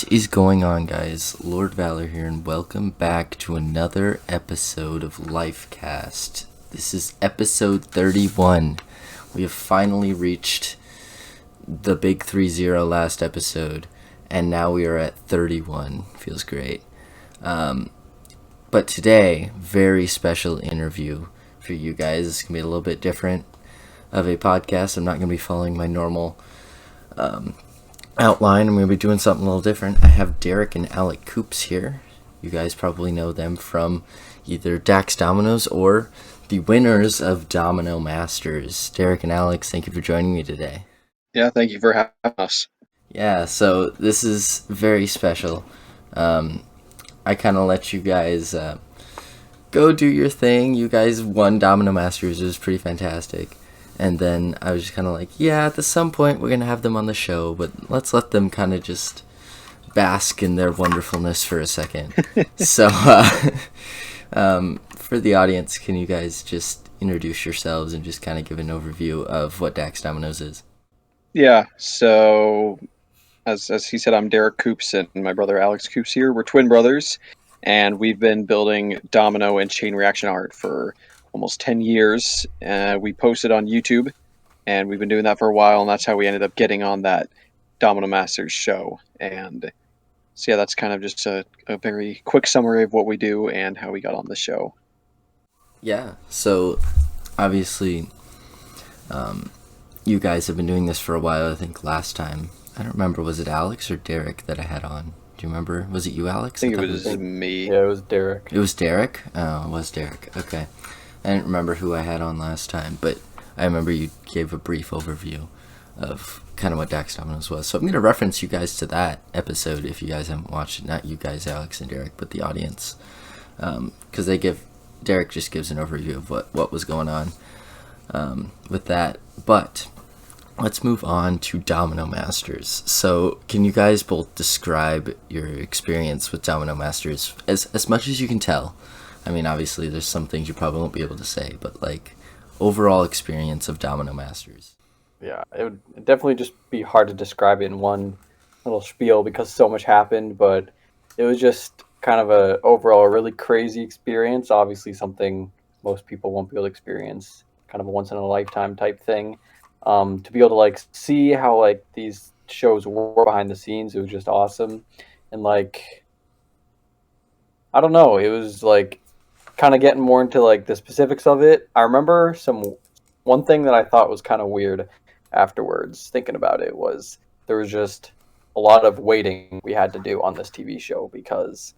What is going on, guys? Lord Valor here, and welcome back to another episode of Lifecast. This is episode 31. We have finally reached the big 3-0 last episode, and now we are at 31. Feels great. But today, very special interview for you guys. It's going to be a little bit different of a podcast. I'm not going to be following my normal outline. I'm going to be doing something a little different. I have Derek and Alec Coops here. You guys probably know them from either DaksDominos or the winners of Domino Masters. Derek and Alex, thank you for joining me today. Yeah, thank you for having us. Yeah, so this is very special. I kind of let you guys go do your thing. You guys won Domino Masters. It was pretty fantastic. And then I was just kind of like, yeah, at some point we're going to have them on the show, but let's let them kind of just bask in their wonderfulness for a second. So, for the audience, can you guys just introduce yourselves and just kind of give an overview of what DaksDominos is? Yeah, so as he said, I'm Derek Coops and my brother Alex Coops here. We're twin brothers, and we've been building domino and chain reaction art for almost 10 years. We posted on YouTube, and we've been doing that for a while, and that's how we ended up getting on that Domino Masters show. And so, yeah, that's kind of just a very quick summary of what we do and how we got on the show. Yeah, so obviously you guys have been doing this for a while. I think last time, I don't remember, was it Alex or Derek that I had on? Do you remember? Was it you, Alex? I think it was me. Yeah, it was Derek. It was Derek? Oh, it was Derek. Okay. I didn't remember who I had on last time, but I remember you gave a brief overview of kind of what DaksDominos was. So I'm going to reference you guys to that episode if you guys haven't watched it. Not you guys, Alex and Derek, but the audience. Because Derek just gives an overview of what was going on with that. But let's move on to Domino Masters. So can you guys both describe your experience with Domino Masters as much as you can tell? I mean, obviously, there's some things you probably won't be able to say, but like overall experience of Domino Masters. Yeah, it would definitely just be hard to describe it in one little spiel because so much happened, but it was just kind of a overall really crazy experience. Obviously, something most people won't be able to experience, kind of a once in a lifetime type thing. To be able to like see how like these shows were behind the scenes, it was just awesome. And like, I don't know, it was like kind of getting more into like the specifics of it. I remember one thing that I thought was kind of weird afterwards, thinking about it, was there was just a lot of waiting we had to do on this TV show because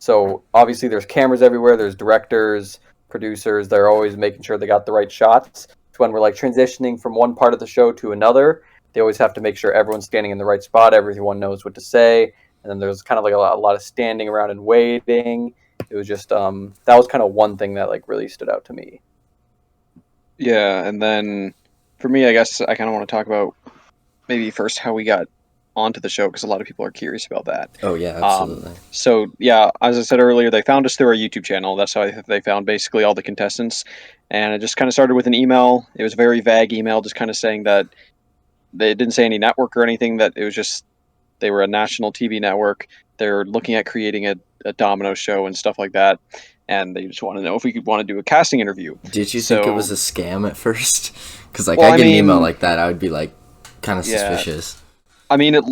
so obviously there's cameras everywhere, there's directors, producers, they're always making sure they got the right shots. So when we're like transitioning from one part of the show to another, they always have to make sure everyone's standing in the right spot, everyone knows what to say. And then there's kind of like a lot of standing around and waiting. It was just that was kind of one thing that like really stood out to me. Yeah, and then for me, I guess I kind of want to talk about maybe first how we got onto the show because a lot of people are curious about that. Oh, yeah, absolutely. So, yeah, as I said earlier, they found us through our YouTube channel. That's how they found basically all the contestants. And it just kind of started with an email. It was a very vague email, just kind of saying that they didn't say any network or anything, that it was just they were a national TV network. They're looking at creating a domino show and stuff like that. And they just want to know if we could want to do a casting interview. Did you think it was a scam at first? Because like, well, I get an email like that, I would be like kind of suspicious. I mean, it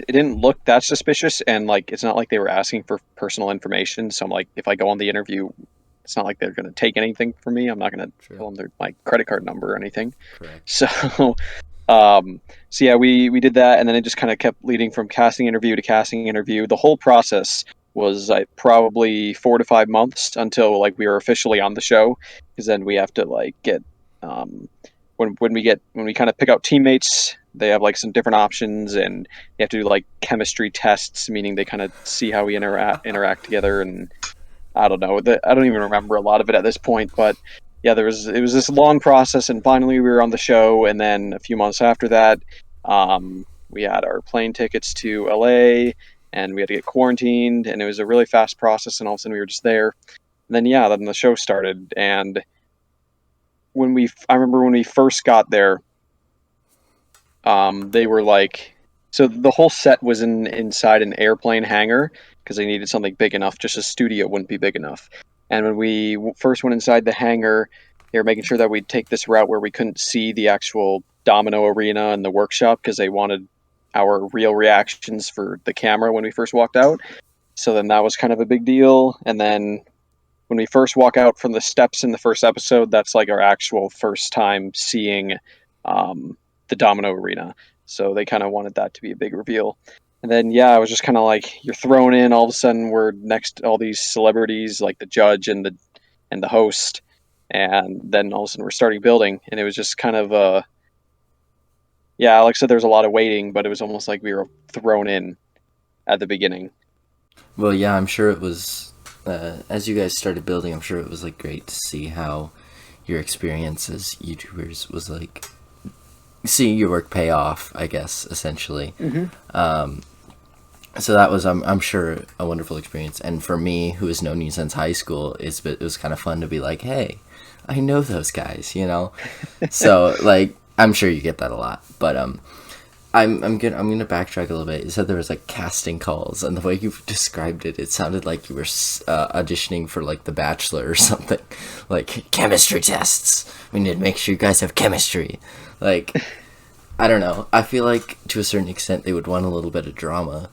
didn't look that suspicious, and like it's not like they were asking for personal information. So I'm like, if I go on the interview, it's not like they're going to take anything from me. I'm not going to tell them my credit card number or anything. Correct. So so yeah, we did that, and then it just kind of kept leading from casting interview to casting interview. The whole process was probably 4 to 5 months until like we were officially on the show, because then we have to like get when we kind of pick out teammates, they have like some different options, and you have to do like chemistry tests, meaning they kind of see how we interact together. And I don't know, I don't even remember a lot of it at this point, but yeah, it was this long process, and finally we were on the show. And then a few months after that, we had our plane tickets to LA, and we had to get quarantined, and it was a really fast process, and all of a sudden we were just there. And then then the show started, and I remember when we first got there, they were like So the whole set was inside an airplane hangar because they needed something big enough. Just a studio wouldn't be big enough. And when we first went inside the hangar, they were making sure that we'd take this route where we couldn't see the actual Domino arena and the workshop because they wanted our real reactions for the camera when we first walked out. So then that was kind of a big deal. And then when we first walk out from the steps in the first episode, that's like our actual first time seeing the Domino arena. So they kind of wanted that to be a big reveal. And then, yeah, I was just kind of like, you're thrown in. All of a sudden, we're next to all these celebrities, like the judge and the host. And then all of a sudden, we're starting building. And it was just kind of, yeah, like I said, there was a lot of waiting, but it was almost like we were thrown in at the beginning. Well, yeah, I'm sure it was, as you guys started building, I'm sure it was like great to see how your experience as YouTubers was like, seeing your work pay off, I guess, essentially. Mm-hmm. So that was, I'm sure, a wonderful experience. And for me, who has known you since high school, it was kind of fun to be like, hey, I know those guys, you know? So, like, I'm sure you get that a lot. But I'm gonna backtrack a little bit. You said there was, like, casting calls, and the way you described it, it sounded like you were auditioning for, like, The Bachelor or something. Like, chemistry tests. We need to make sure you guys have chemistry. Like, I don't know. I feel like, to a certain extent, they would want a little bit of drama.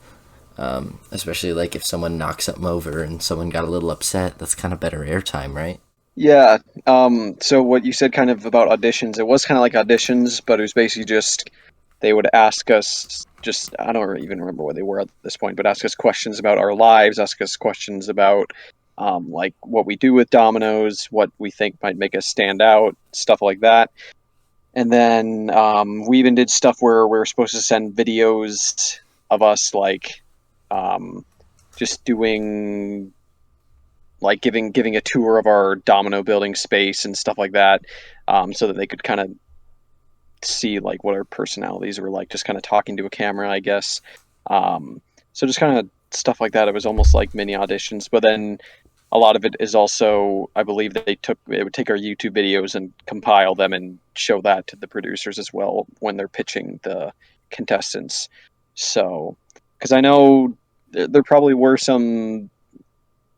Especially, like, if someone knocks something over and someone got a little upset, that's kind of better airtime, right? Yeah. So what you said kind of about auditions, it was kind of like auditions, but it was basically just they would ask us just, I don't even remember what they were at this point, but ask us questions about our lives, ask us questions about like what we do with dominoes, what we think might make us stand out, stuff like that. And then we even did stuff where we were supposed to send videos of us like just doing like giving a tour of our domino building space and stuff like that, so that they could kind of see like what our personalities were like, just kind of talking to a camera, I guess. So just kind of stuff like that. It was almost like mini auditions, but then a lot of it is also, I believe that they would take our YouTube videos and compile them and show that to the producers as well when they're pitching the contestants. So, because I know there probably were some,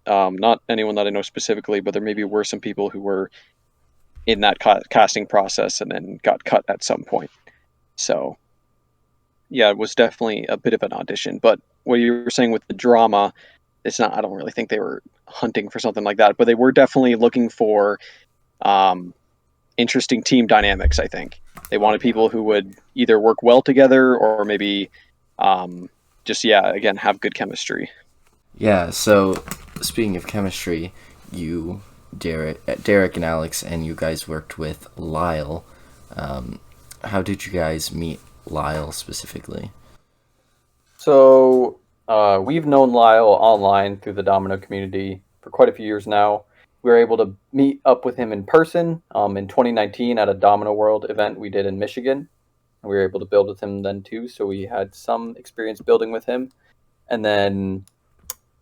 not anyone that I know specifically, but there maybe were some people who were in that casting process and then got cut at some point. So, yeah, it was definitely a bit of an audition. But what you were saying with the drama, it's not. I don't really think they were hunting for something like that, but they were definitely looking for interesting team dynamics. I think they wanted people who would either work well together or maybe just, yeah, again, have good chemistry. Yeah, so speaking of chemistry, you, Derek and Alex, and you guys worked with Lyle. How did you guys meet Lyle specifically? So we've known Lyle online through the Domino community for quite a few years now. We were able to meet up with him in person in 2019 at a Domino World event we did in Michigan. And we were able to build with him then too, so we had some experience building with him. And then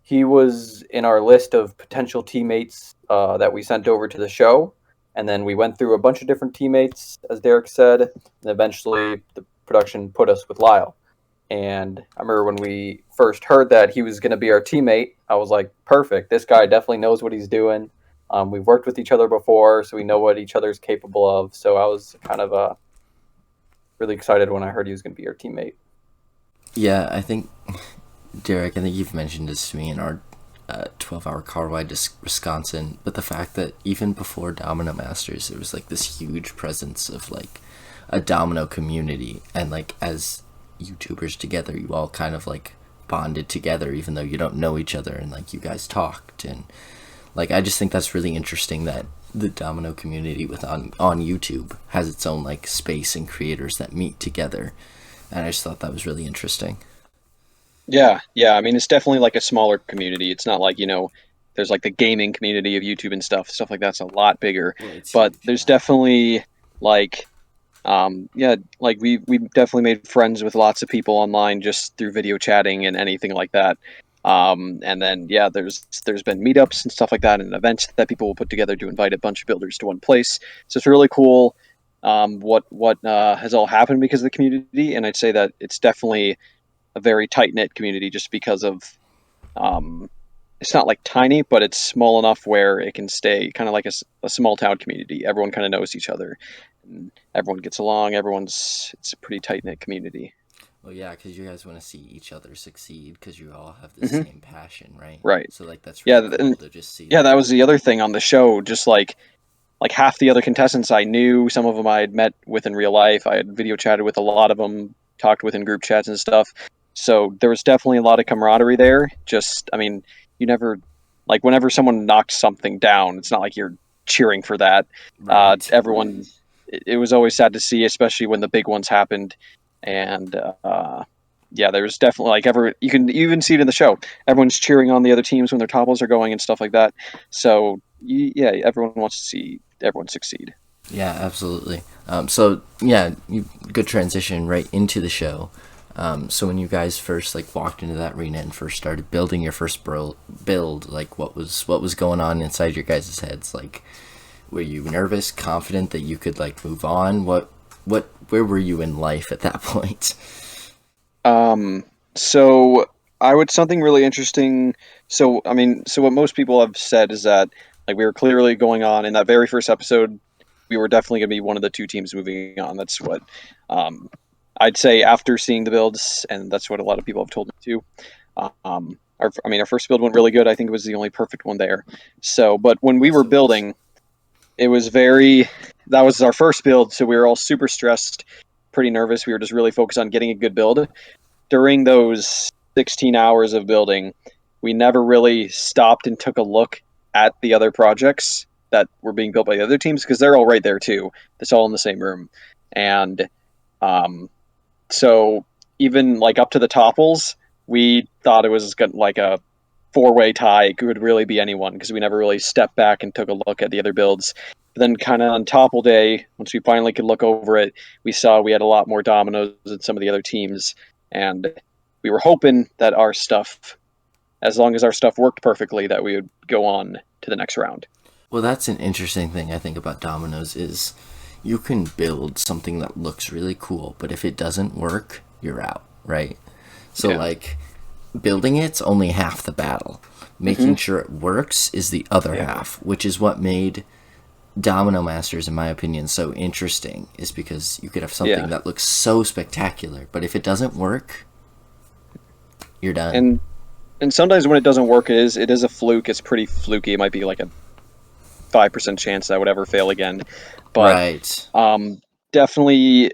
he was in our list of potential teammates that we sent over to the show. And then we went through a bunch of different teammates, as Derek said, and eventually the production put us with Lyle. And I remember when we first heard that he was going to be our teammate, I was like, perfect. This guy definitely knows what he's doing. We've worked with each other before, so we know what each other's capable of. So I was kind of really excited when I heard he was going to be our teammate. Yeah, I think, Derek, I think you've mentioned this to me in our 12-hour car ride to Wisconsin, but the fact that even before Domino Masters, there was like this huge presence of like a Domino community, and like as YouTubers together, you all kind of like bonded together, even though you don't know each other, and like you guys talked, and like I just think that's really interesting that the Domino community on YouTube has its own like space and creators that meet together, and I just thought that was really interesting. Yeah. I mean, it's definitely like a smaller community. It's not like, there's like the gaming community of YouTube and stuff. Stuff like that's a lot bigger. Well, it's But huge, there's yeah. definitely like, yeah, like we definitely made friends with lots of people online just through video chatting and anything like that. And then yeah, there's been meetups and stuff like that, and events that people will put together to invite a bunch of builders to one place. So it's really cool. what has all happened because of the community, and I'd say that it's definitely a very tight knit community, just because of it's not like tiny, but it's small enough where it can stay kind of like a small town community. Everyone kind of knows each other, and everyone gets along. It's a pretty tight knit community. Well, yeah, because you guys want to see each other succeed because you all have the Hmm. same passion, right? Right. So like that's Yeah, really cool to just see yeah, that. that was the other thing on the show. Just like half the other contestants I knew, some of them I had met with in real life. I had video chatted with a lot of them, talked with in group chats and stuff. So there was definitely a lot of camaraderie there. Just, I mean, you never, like, whenever someone knocked something down, it's not like you're cheering for that. Right. Everyone, it was always sad to see, especially when the big ones happened. And yeah, there's definitely you can even see it in the show. Everyone's cheering on the other teams when their topples are going and stuff like that. So yeah, everyone wants to see everyone succeed. Yeah, absolutely. So yeah, good transition right into the show. So when you guys first like walked into that arena and first started building your first build, like what was going on inside your guys' heads? Like, were you nervous, confident that you could like move on? Where were you in life at that point? So I would something really interesting. So I mean, so what most people have said is that like we were clearly going on in that very first episode. We were definitely going to be one of the two teams moving on. That's what um, I'd say after seeing the builds, and that's what a lot of people have told me too. Our first build went really good. I think it was the only perfect one there. So, but when we were So was. building, it was very. That was our first build, so we were all super stressed, pretty nervous. We were just really focused on getting a good build. During those 16 hours of building, we never really stopped and took a look at the other projects that were being built by the other teams, because they're all right there too. It's all in the same room, and um, so even like up to the topples, we thought it was like a four-way tie. It could really be anyone, because we never really stepped back and took a look at the other builds. But then, kind of on topple day, once we finally could look over it, we saw we had a lot more dominoes than some of the other teams, and we were hoping that our stuff, as long as our stuff worked perfectly, that we would go on to the next round. Well, that's an interesting thing I think about dominoes is you can build something that looks really cool, but if it doesn't work, you're out, right? So Yeah. like building it's only half the battle. Mm-hmm. Making sure it works is the other Yeah. half, which is what made Domino Masters, in my opinion, so interesting, is because you could have something Yeah. that looks so spectacular, but if it doesn't work, you're done. And sometimes when it doesn't work, it is a fluke. It's pretty fluky. It might be like a 5% chance that I would ever fail again. But Right. definitely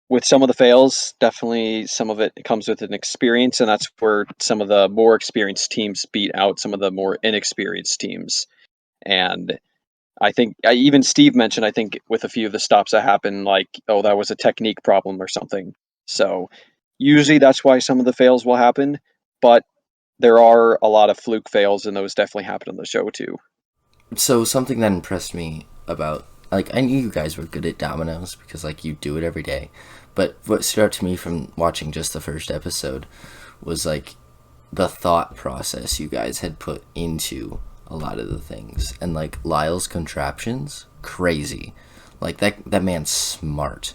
with some of the fails, definitely some of it comes with an experience, and that's where some of the more experienced teams beat out some of the more inexperienced teams. And I think even Steve mentioned, I think with a few of the stops that happened, like, oh, that was a technique problem or something. So usually that's why some of the fails will happen, but there are a lot of fluke fails, and those definitely happen on the show too. So something that impressed me about like I knew you guys were good at dominoes because like you do it every day, but what stood out to me from watching just the first episode was like the thought process you guys had put into a lot of the things, and like Lyle's contraptions, crazy. Like that man's smart.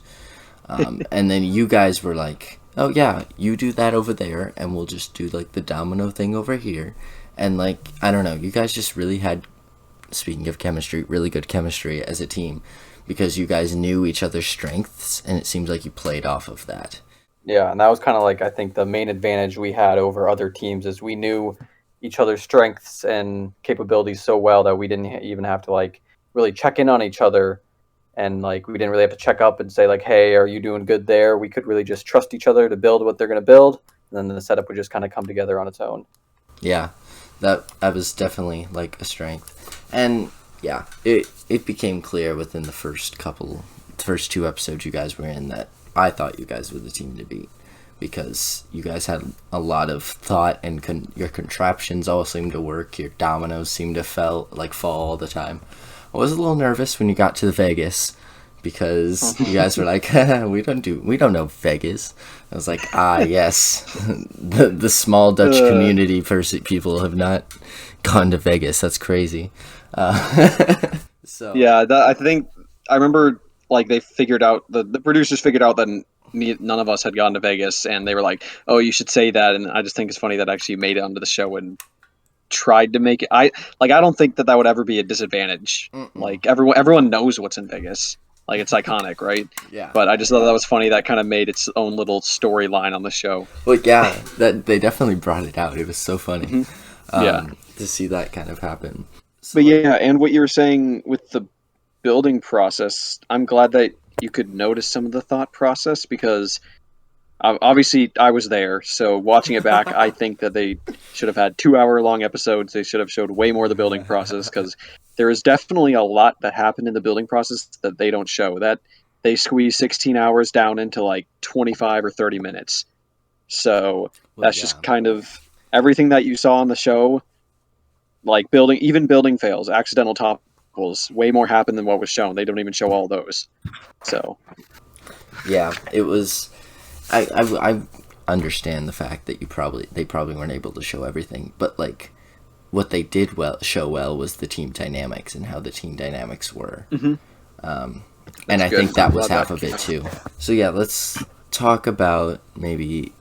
And then you guys were like, oh yeah, you do that over there and we'll just do like the domino thing over here. And like I don't know, you guys just really had, speaking of chemistry, really good chemistry as a team because you guys knew each other's strengths and it seems like you played off of that. Yeah, and that was kind of like I think the main advantage we had over other teams is we knew each other's strengths and capabilities so well that we didn't even have to like really check in on each other, and like we didn't really have to check up and say like, "Hey, are you doing good there?" We could really just trust each other to build what they're going to build, and then the setup would just kind of come together on its own. Yeah, that was definitely like a strength. And yeah, it became clear within the first two episodes you guys were in that I thought you guys were the team to beat because you guys had a lot of thought and your contraptions all seemed to work. Your dominoes seemed to fall all the time. I was a little nervous when you got to Vegas because you guys were like, we don't know Vegas. I was like, yes, the small Dutch community people have not gone to Vegas. That's crazy. So Yeah, I think I remember like they figured out the producers figured out that none of us had gone to Vegas, and they were like, "Oh, you should say that." And I just think it's funny that actually made it onto the show and tried to make it. I don't think that would ever be a disadvantage. Mm-mm. Like everyone knows what's in Vegas. Like it's iconic, right? Yeah. But I just thought that was funny. That kind of made its own little storyline on the show. Well, yeah, that they definitely brought it out. It was so funny. Yeah. To see that kind of happen. So, But yeah, and what you were saying with the building process, I'm glad that you could notice some of the thought process, because obviously I was there. So watching it back, I think that they should have had 2-hour-long episodes. They should have showed way more of the building process, because there is definitely a lot that happened in the building process that they don't show. That they squeeze 16 hours down into like 25 or 30 minutes. So that's just kind of everything that you saw on the show. Like building fails, accidental topples, way more happen than what was shown. They don't even show all those. So yeah, it was. I understand the fact that they probably weren't able to show everything, but like what they did show well was the team dynamics and how the team dynamics were. Mm-hmm. And I think that was half of it too. So yeah, let's talk about maybe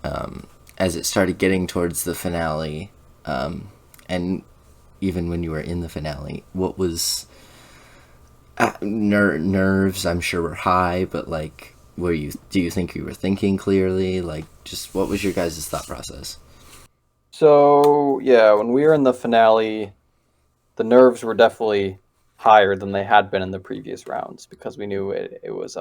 as it started getting towards the finale, and even when you were in the finale, what was nerves? I'm sure were high, but like, do you think you were thinking clearly? Like, just what was your guys' thought process? So yeah, when we were in the finale, the nerves were definitely higher than they had been in the previous rounds, because we knew it was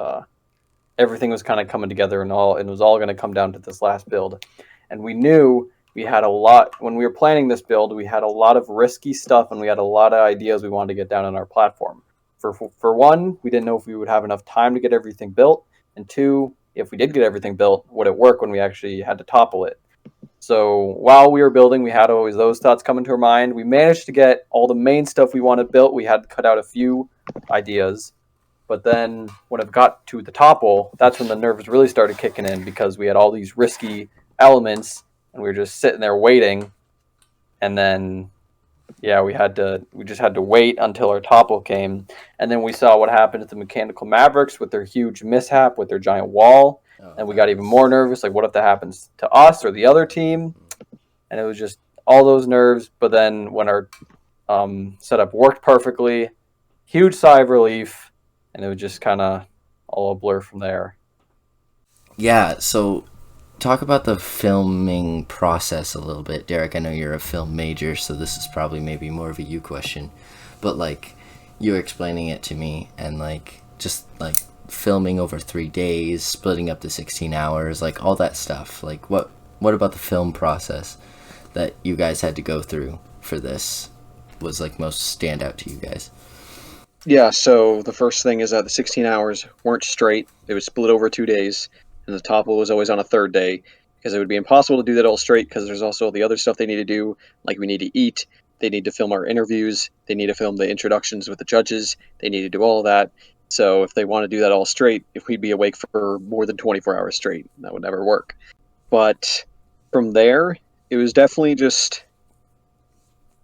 everything was kind of coming together, and it was all going to come down to this last build. And we knew we had a lot when we were planning this build. We had a lot of risky stuff, and we had a lot of ideas we wanted to get down on our platform. For one, we didn't know if we would have enough time to get everything built, and two, if we did get everything built, would it work when we actually had to topple it? So while we were building, we had always those thoughts come into our mind. We managed to get all the main stuff we wanted built. We had to cut out a few ideas. But then when it got to the topple, that's when the nerves really started kicking in, because we had all these risky elements and we were just sitting there waiting. And then, yeah, we just had to wait until our topple came. And then we saw what happened to the Mechanical Mavericks with their huge mishap with their giant wall. And we got even more nervous. Like, what if that happens to us or the other team? And it was just all those nerves. But then when our setup worked perfectly, huge sigh of relief. And it was just kind of all a blur from there. Yeah, so talk about the filming process a little bit. Derek, I know you're a film major, so this is probably maybe more of a you question. But, like, you were explaining it to me, and, like, just, like, filming over 3 days, splitting up to 16 hours, like, all that stuff. Like, what about the film process that you guys had to go through for this was, like, most stand out to you guys? yeah, so the first thing is that the 16 hours weren't straight. It was split over 2 days, and the topple was always on a third day, because it would be impossible to do that all straight, because there's also the other stuff they need to do, like we need to eat, they need to film our interviews, they need to film the introductions with the judges, they need to do all that. So if they want to do that all straight, if we'd be awake for more than 24 hours straight, that would never work. But from there, it was definitely just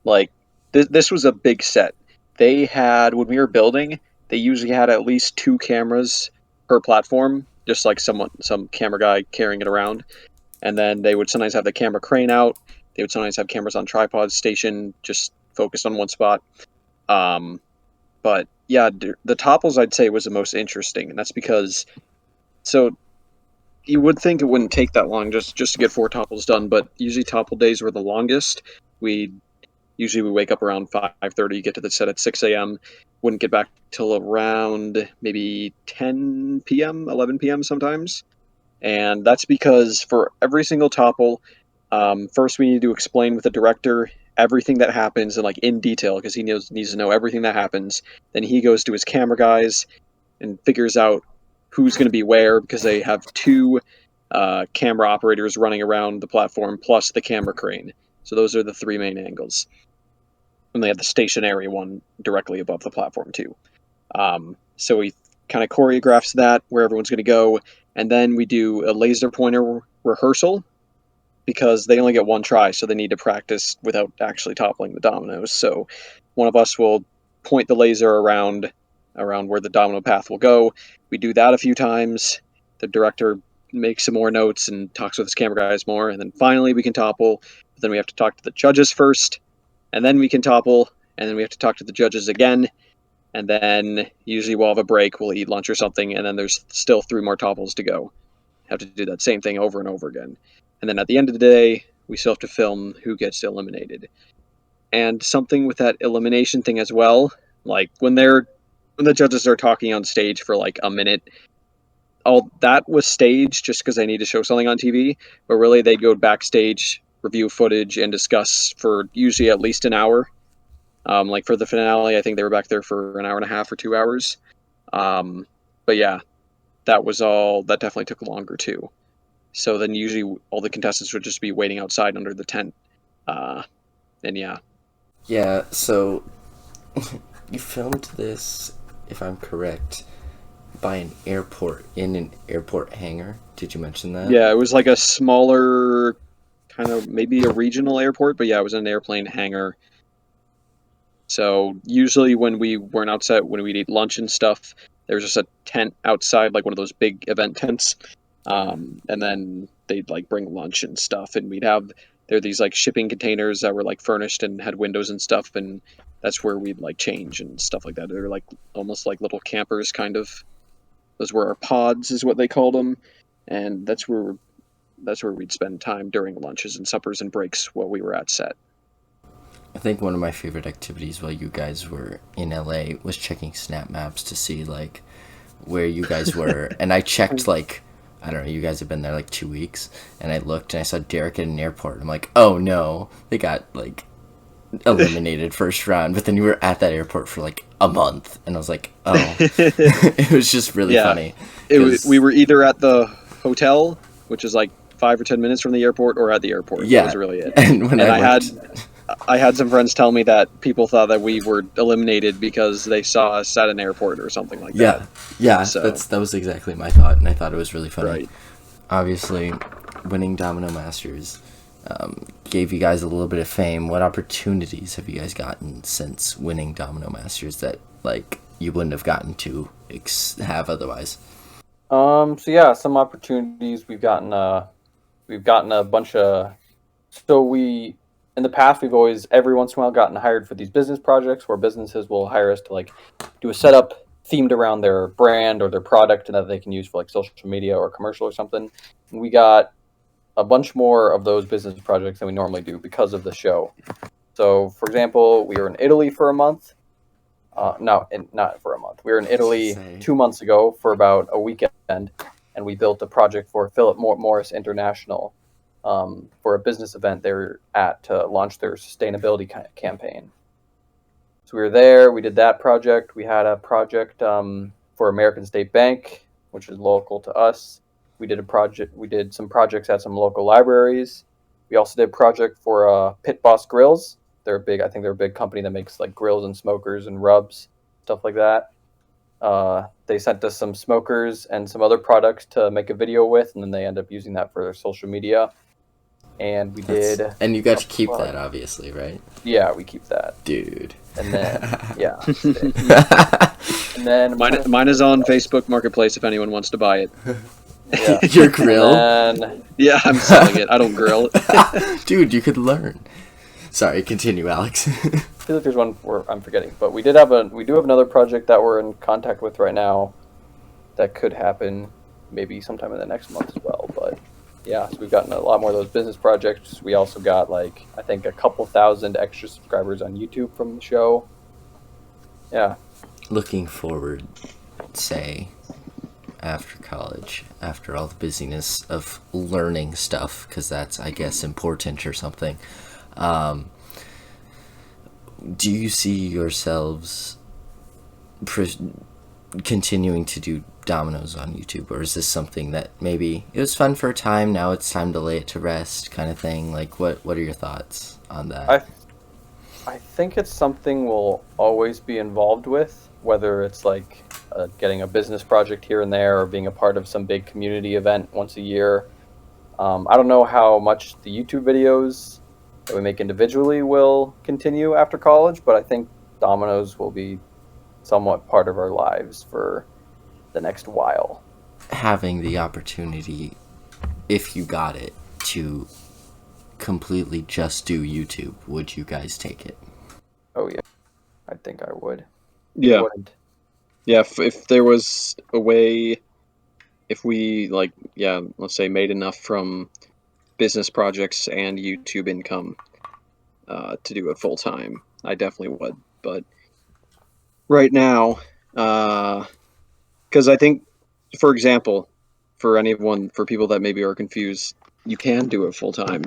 like this was a big set. They had, when we were building, they usually had at least 2 cameras per platform, just like some camera guy carrying it around. And then they would sometimes have the camera crane out. They would sometimes have cameras on tripods stationed, just focused on one spot. But yeah, the topples I'd say was the most interesting, and that's because, so you would think it wouldn't take that long just to get 4 topples done, but usually topple days were the longest. We wake up around 5:30, get to the set at 6 a.m. Wouldn't get back till around maybe 10 p.m., 11 p.m. sometimes. And that's because for every single topple, first we need to explain with the director everything that happens and like in detail, because he needs to know everything that happens. Then he goes to his camera guys and figures out who's going to be where, because they have 2 camera operators running around the platform plus the camera crane. So those are the 3 main angles. And they have the stationary one directly above the platform too. So he kind of choreographs that, where everyone's going to go, and then we do a laser pointer rehearsal, because they only get 1 try, so they need to practice without actually toppling the dominoes. So one of us will point the laser around around where the domino path will go. We do that a few times. The director makes some more notes and talks with his camera guys more, and then finally we can topple. But then we have to talk to the judges first, and then we can topple, and then we have to talk to the judges again, and then usually we'll have a break, we'll eat lunch or something, and then there's still 3 more topples to go. Have to do that same thing over and over again. And then at the end of the day, we still have to film who gets eliminated. And something with that elimination thing as well, like when the judges are talking on stage for like a minute, all that was staged just because they need to show something on TV, but really they go backstage, review footage, and discuss for usually at least an hour. Like for the finale, I think they were back there for an hour and a half or 2 hours. But yeah, that definitely took longer too. So then usually all the contestants would just be waiting outside under the tent. And yeah. Yeah, so you filmed this, if I'm correct, by an airport, in an airport hangar. Did you mention that? Yeah, it was like a smaller, kind of maybe a regional airport, but yeah, it was an airplane hangar. So usually when we weren't outside, when we'd eat lunch and stuff, there was just a tent outside, like one of those big event tents. And then they'd like bring lunch and stuff, and there are these like shipping containers that were like furnished and had windows and stuff, and that's where we'd like change and stuff like that. They're like almost like little campers, kind of. Those were our pods, is what they called them, and that's where we'd spend time during lunches and suppers and breaks while we were at set. I think one of my favorite activities while you guys were in LA was checking snap maps to see like where you guys were, and I checked like, I don't know, you guys have been there like 2 weeks, and I looked and I saw Derek at an airport. I'm like, oh no, they got like eliminated first round, but then you were at that airport for like a month, and I was like, oh. It was just really funny. We were either at the hotel, which is like 5 or 10 minutes from the airport, or at the airport. Yeah, that was really it. And I had some friends tell me that people thought that we were eliminated because they saw us at an airport or something like that. Yeah, so, that was exactly my thought, and I thought it was really funny. Right. Obviously, winning Domino Masters gave you guys a little bit of fame. What opportunities have you guys gotten since winning Domino Masters that like you wouldn't have gotten to have otherwise? So yeah, some opportunities we've gotten a bunch of. So in the past, we've always, every once in a while, gotten hired for these business projects where businesses will hire us to like do a setup themed around their brand or their product and that they can use for like social media or commercial or something. And we got a bunch more of those business projects than we normally do because of the show. So, for example, we were in Italy for a month. Not for a month. We were in Italy 2 months ago for about a weekend, and we built a project for Philip Morris International. For a business event they're at to launch their sustainability campaign. So we were there, we did that project. We had a project for American State Bank, which is local to us. We did some projects at some local libraries. We also did a project for Pit Boss Grills. I think they're a big company that makes like grills and smokers and rubs, stuff like that. They sent us some smokers and some other products to make a video with, and then they end up using that for their social media. And and you got to keep that, obviously, right? Yeah, we keep that, dude. And then and then mine is on Facebook Marketplace if anyone wants to buy it. Yeah. Your grill? Yeah, I'm selling it. I don't grill. Dude, you could learn. Sorry, continue, Alex. I feel like there's one I'm forgetting, but we do have another project that we're in contact with right now that could happen maybe sometime in the next month as well. But yeah, so we've gotten a lot more of those business projects. We also got like I think a couple thousand extra subscribers on YouTube from the show. Yeah. Looking forward, say, after college, after all the busyness of learning stuff, because that's, I guess, important or something. Do you see yourselves continuing to do Dominoes on YouTube, or is this something that maybe it was fun for a time, now it's time to lay it to rest, kind of thing? Like, what are your thoughts on that? I think it's something we'll always be involved with, whether it's like getting a business project here and there or being a part of some big community event once a year. I don't know how much the YouTube videos that we make individually will continue after college, but I think Dominoes will be somewhat part of our lives for the next while. Having the opportunity, if you got it, to completely just do YouTube, would you guys take it? Oh yeah, I think I would. Yeah. Wouldn't. Yeah, if there was a way, if we, like, yeah, let's say made enough from business projects and YouTube income to do it full time, I definitely would. But right now, because I think, for example, for people that maybe are confused, you can do it full time.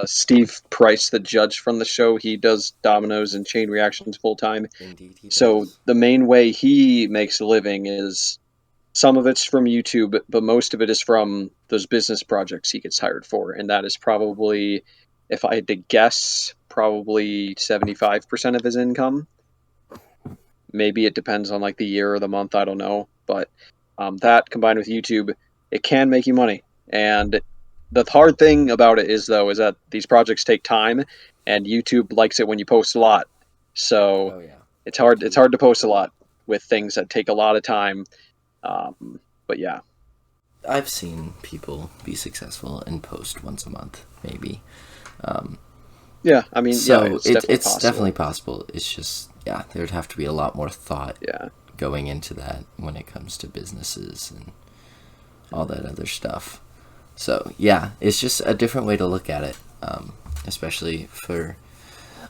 Steve Price, the judge from the show, he does Dominoes and Chain Reactions full time. Indeed, he So does. the main way he makes a living is some of it's from YouTube, but most of it is from those business projects he gets hired for, and that is probably, if I had to guess, probably 75% of his income. Maybe it depends on like the year or the month, I don't know, but that combined with YouTube, it can make you money. And the hard thing about it is that these projects take time, and YouTube likes it when you post a lot. So Oh yeah. it's hard to post a lot with things that take a lot of time. But yeah, I've seen people be successful and post once a month, maybe. yeah, I mean, So yeah, it's definitely possible. It's just, yeah, there'd have to be a lot more thought yeah. going into that when it comes to businesses and all that other stuff. So yeah, it's just a different way to look at it, especially for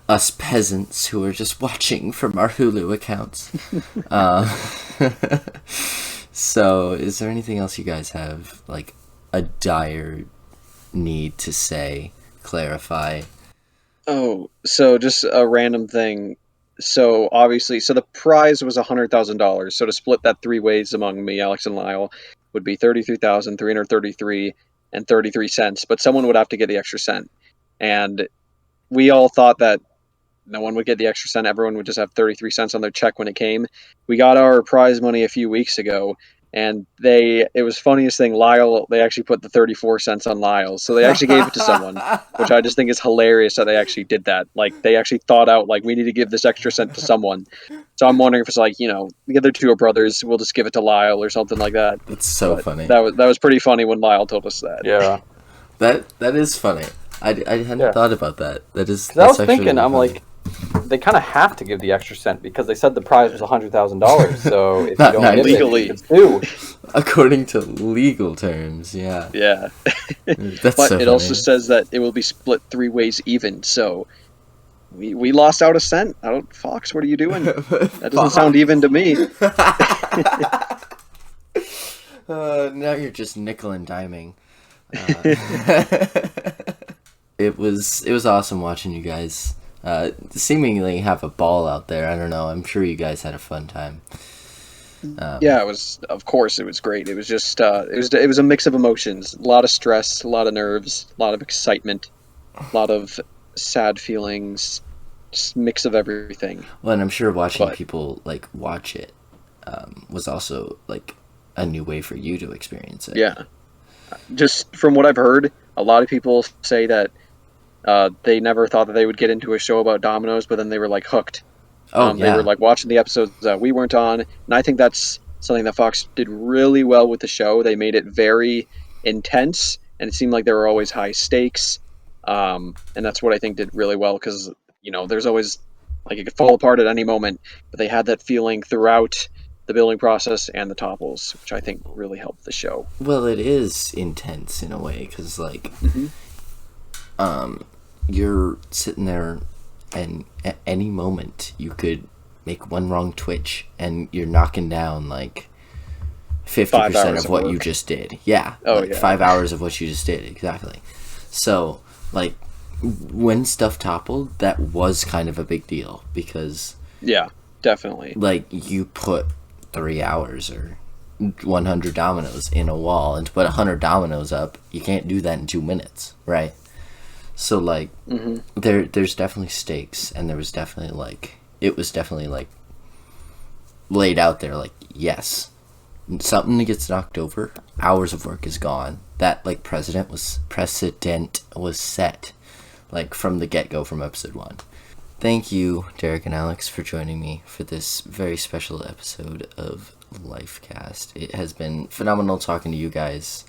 us peasants who are just watching from our Hulu accounts. So is there anything else you guys have, like a dire need to say, clarify? Oh, so just a random thing. So obviously, so the prize was $100,000. So to split that three ways among me, Alex, and Lyle would be 33,333 and 33 cents. But someone would have to get the extra cent, and we all thought that no one would get the extra cent. Everyone would just have 33 cents on their check when it came. We got our prize money a few weeks ago, and it was funniest thing, they actually put the 34 cents on Lyle. So they actually gave it to someone, which I just think is hilarious that they actually did that. Like, they actually thought out, like, we need to give this extra cent to someone. So I'm wondering if it's like, the other two are brothers, we'll just give it to Lyle or something like that. That's so But funny. That was pretty funny when Lyle told us that. Yeah. That is funny. I hadn't thought about that. That is. 'Cause I was that's actually thinking, really I'm funny. like, they kind of have to give the extra cent because they said the prize was $100,000. So if Not you don't give legally. it, you can sue. According to legal terms, yeah. Yeah. That's But so it funny. also says that it will be split three ways even, so we lost out a cent. Fox, what are you doing? That doesn't sound even to me. Now you're just nickel and diming. It was awesome watching you guys seemingly have a ball out there. I don't know. I'm sure you guys had a fun time. Yeah, it was. Of course, it was great. It was just. It was a mix of emotions. A lot of stress, a lot of nerves, a lot of excitement, a lot of sad feelings. Just mix of everything. Well, and I'm sure watching But- people like watch it was also like a new way for you to experience it. Yeah. Just from what I've heard, a lot of people say that they never thought that they would get into a show about dominoes, but then they were like hooked. Oh, They were like watching the episodes that we weren't on, and I think that's something that Fox did really well with the show. They made it very intense, and it seemed like there were always high stakes, and that's what I think did really well because there's always like it could fall apart at any moment, but they had that feeling throughout the building process and the topples, which I think really helped the show. Well, it is intense in a way because like you're sitting there and at any moment you could make one wrong twitch and you're knocking down like 50% 5 hours of of what you work. just did. Yeah. Oh, like yeah. 5 hours of what you just did. Exactly. So like when stuff toppled, that was kind of a big deal because Yeah, definitely. like you put 3 hours or 100 dominoes in a wall, and to put 100 dominoes up, you can't do that in 2 minutes, right? So like there's definitely stakes, and it was definitely like laid out there like, yes, something gets knocked over, hours of work is gone. That like precedent was set like from the get-go from episode 1. thank you, Derek and Alex, for joining me for this very special episode of Lifecast. It has been phenomenal talking to you guys,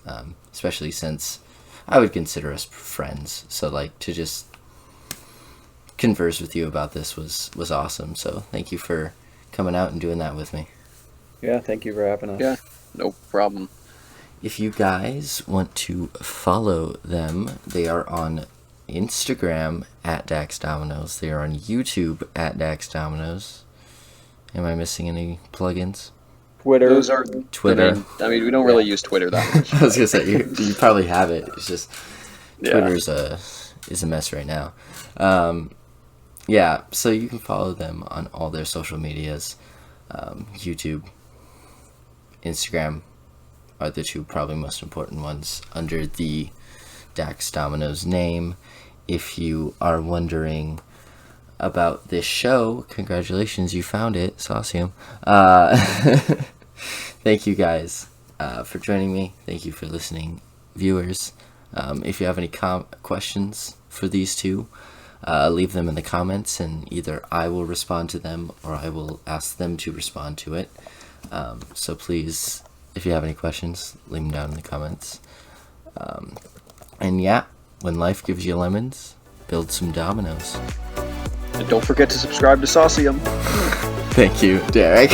especially since I would consider us friends. So, like, to just converse with you about this was awesome. So, thank you for coming out and doing that with me. Yeah, thank you for having us. Yeah, no problem. If you guys want to follow them, they are on Instagram at DaksDominos. They are on YouTube at DaksDominos. Am I missing any plugins? Twitter. Those are Twitter. We don't really use Twitter that much. I was gonna say you probably have it. It's just Yeah. Twitter's is a mess right now. Yeah, so you can follow them on all their social medias. YouTube, Instagram are the two probably most important ones under the DaksDominos name. If you are wondering about this show, congratulations, you found it, Saucium. Thank you guys for joining me. Thank you for listening, viewers. If you have any questions for these two, leave them in the comments, and either I will respond to them or I will ask them to respond to it. So please, if you have any questions, leave them down in the comments. And yeah, when life gives you lemons, build some dominoes. And don't forget to subscribe to Saucium. Thank you, Derek.